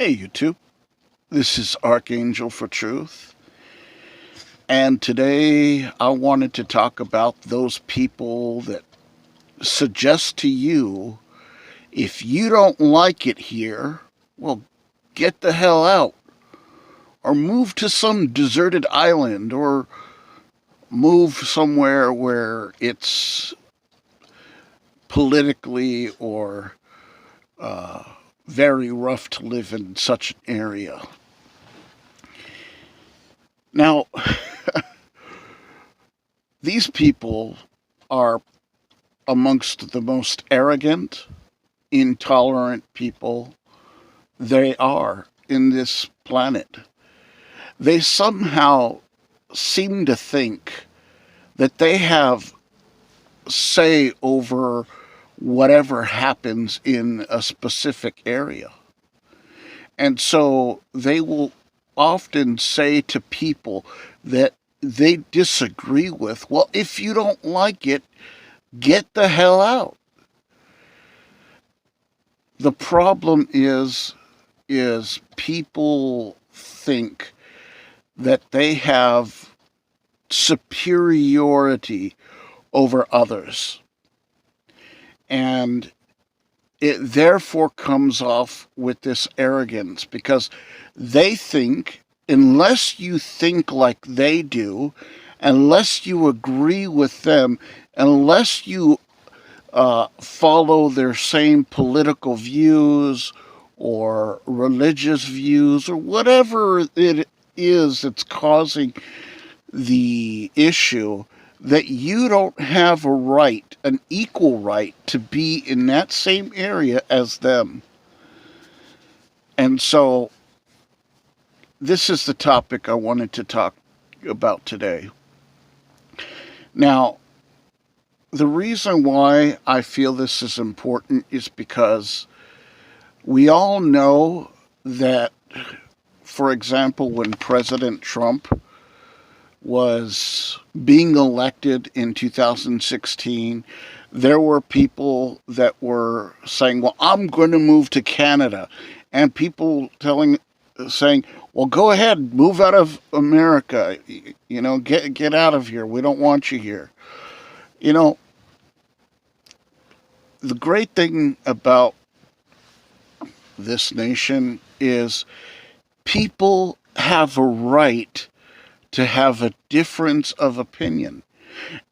Hey, YouTube. This is Archangel for Truth. And today I wanted to talk about those people that suggest to you if you don't like it here, well, get the hell out. Or move to some deserted island, or move somewhere where it's politically or very rough to live in such an area. Now, these people are amongst the most arrogant, intolerant people they are in this planet. They somehow seem to think that they have say over whatever happens in a specific area. And so they will often say to people that they disagree with, well, if you don't like it, get the hell out. The problem is people think that they have superiority over others. And it therefore comes off with this arrogance because they think unless you think like they do, unless you agree with them, unless you follow their same political views or religious views or whatever it is that's causing the issue, that you don't have a right, an equal right, to be in that same area as them. And so this is the topic I wanted to talk about today. Now, the reason why I feel this is important is because we all know that, for example, when President Trump was being elected in 2016, there were people that were saying, well, I'm going to move to Canada. And people saying, well, go ahead, move out of America. You know, get out of here. We don't want you here. You know, the great thing about this nation is people have a right to have a difference of opinion.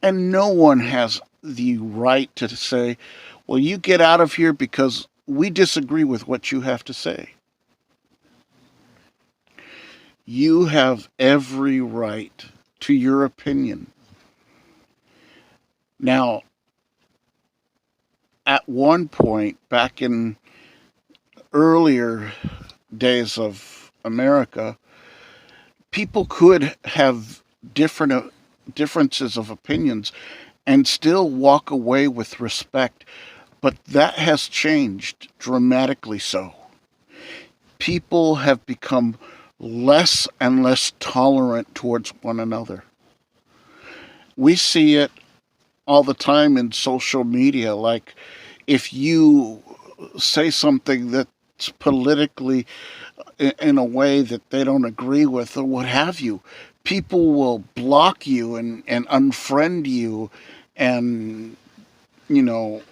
And no one has the right to say, well, you get out of here because we disagree with what you have to say. You have every right to your opinion. Now, at one point, back in earlier days of America, people could have differences of opinions and still walk away with respect, but that has changed dramatically so. People have become less and less tolerant towards one another. We see it all the time in social media, like if you say something that's politically in a way that they don't agree with or what have you, people will block you and unfriend you and, you know,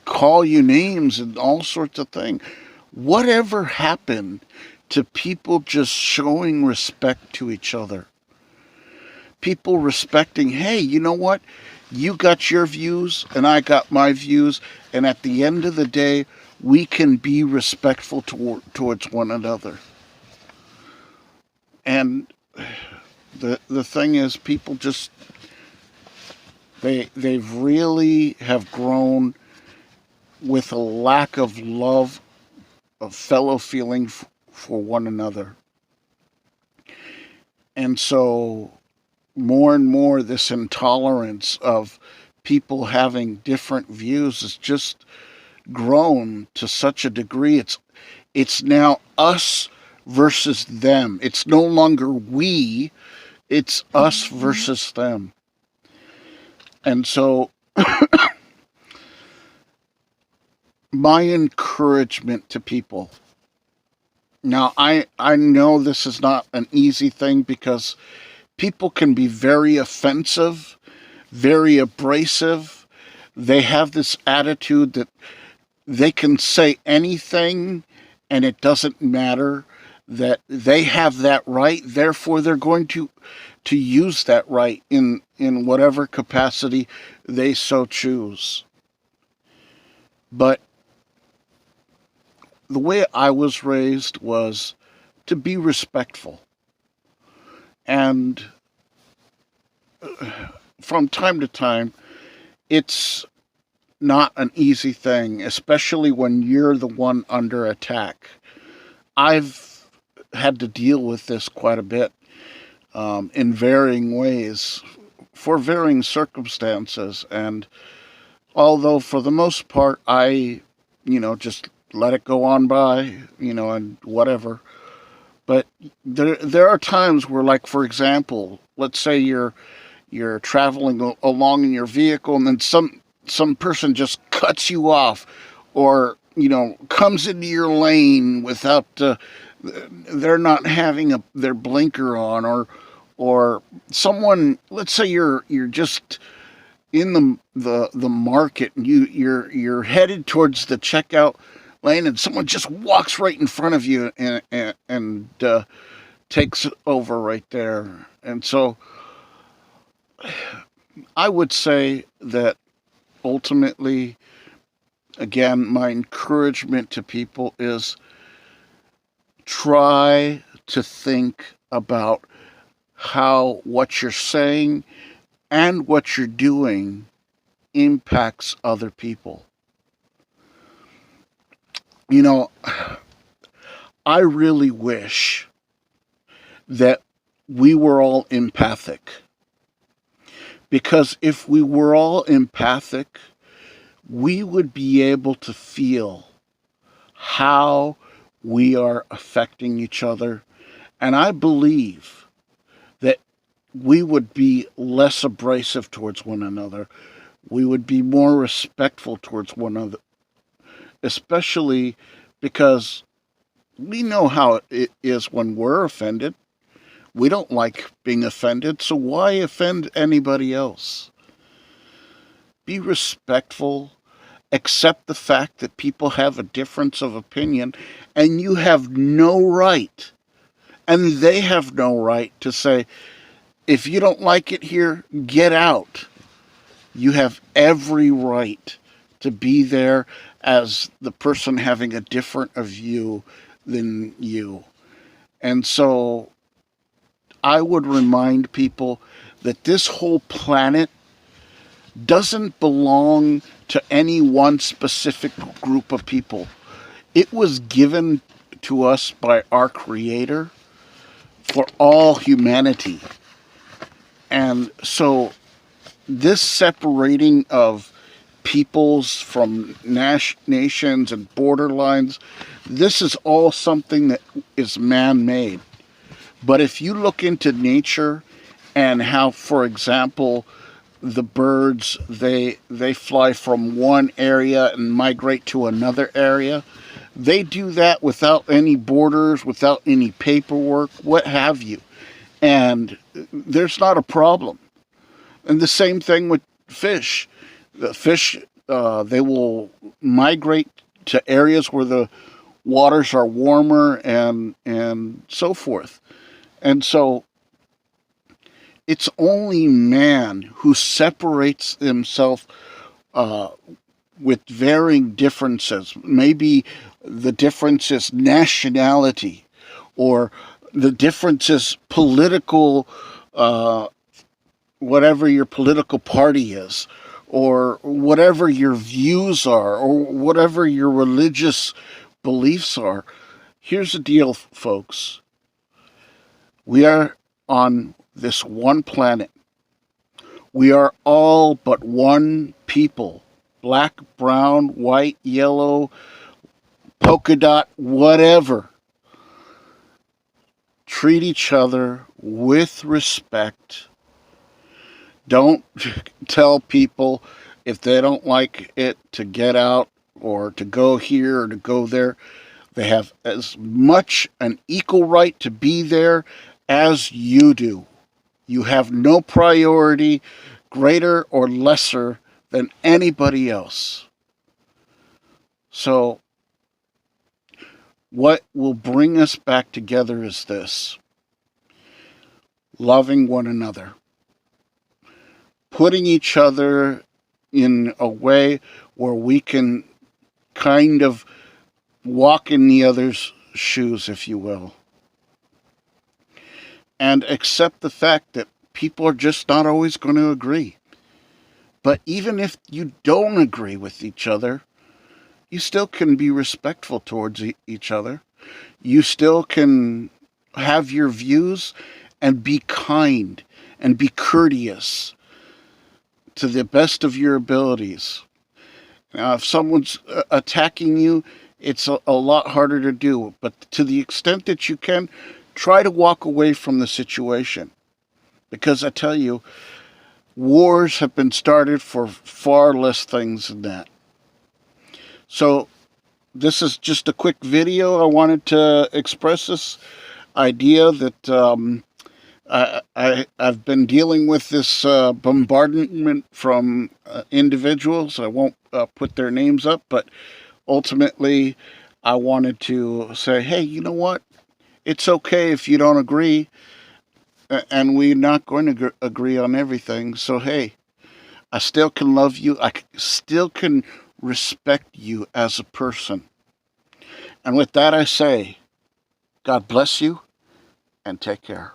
call you names and all sorts of things. Whatever happened to people just showing respect to each other? People respecting, hey, you know what? You got your views and I got my views. And at the end of the day, we can be respectful towards one another. And the thing is, people just, they've really have grown with a lack of love, of fellow feeling for one another. And so more and more this intolerance of people having different views has just grown to such a degree. It's now us versus them. It's no longer we, it's us versus them. And so my encouragement to people Now, I know this is not an easy thing because people can be very offensive, very abrasive. They have this attitude that they can say anything and it doesn't matter, that they have that right, therefore they're going to use that right in whatever capacity they so choose. But the way I was raised was to be respectful. And from time to time, it's not an easy thing, especially when you're the one under attack. I've had to deal with this quite a bit, in varying ways for varying circumstances. And although for the most part I, just let it go on by, and whatever. But there are times where, like, for example, let's say you're traveling along in your vehicle, and then some person just cuts you off, or comes into your lane without they're not having their blinker on, or someone, let's say you're just in the market, and you're headed towards the checkout lane, and someone just walks right in front of you and takes over right there. And so I would say that ultimately, again, my encouragement to people is try to think about how what you're saying and what you're doing impacts other people. You know, I really wish that we were all empathic. Because if we were all empathic, we would be able to feel how we are affecting each other. And I believe that we would be less abrasive towards one another. We would be more respectful towards one another, especially because we know how it is when we're offended. We don't like being offended, so why offend anybody else? Be respectful. Accept the fact that people have a difference of opinion, and you have no right, and they have no right to say, if you don't like it here, get out. You have every right to be there as the person having a different view than you. And so I would remind people that this whole planet doesn't belong to any one specific group of people. It was given to us by our Creator for all humanity. And so this separating of peoples from nations and borderlines, this is all something that is man-made. But if you look into nature and how, for example, the birds, they fly from one area and migrate to another area, they do that without any borders, without any paperwork, what have you. And there's not a problem. And the same thing with fish. The fish, they will migrate to areas where the waters are warmer and so forth. And so it's only man who separates himself with varying differences. Maybe the difference is nationality, or the difference is political, whatever your political party is, or whatever your views are, or whatever your religious beliefs are. Here's the deal, folks. We are on this one planet. We are all but one people. Black, brown, white, yellow, polka dot, whatever. Treat each other with respect. Don't tell people if they don't like it to get out, or to go here or to go there. They have as much an equal right to be there as you do. You have no priority greater or lesser than anybody else. So, what will bring us back together is this: loving one another, putting each other in a way where we can kind of walk in the other's shoes, if you will, and accept the fact that people are just not always going to agree. But even if you don't agree with each other, you still can be respectful towards each other. You still can have your views and be kind and be courteous to the best of your abilities. Now, if someone's attacking you, it's a lot harder to do. But to the extent that you can, try to walk away from the situation. Because I tell you, wars have been started for far less things than that. So this is just a quick video. I wanted to express this idea that I've been dealing with this bombardment from individuals. I won't put their names up, but ultimately I wanted to say, hey, you know what? It's okay if you don't agree, and we're not going to agree on everything. So, hey, I still can love you. I still can respect you as a person. And with that, I say, God bless you and take care.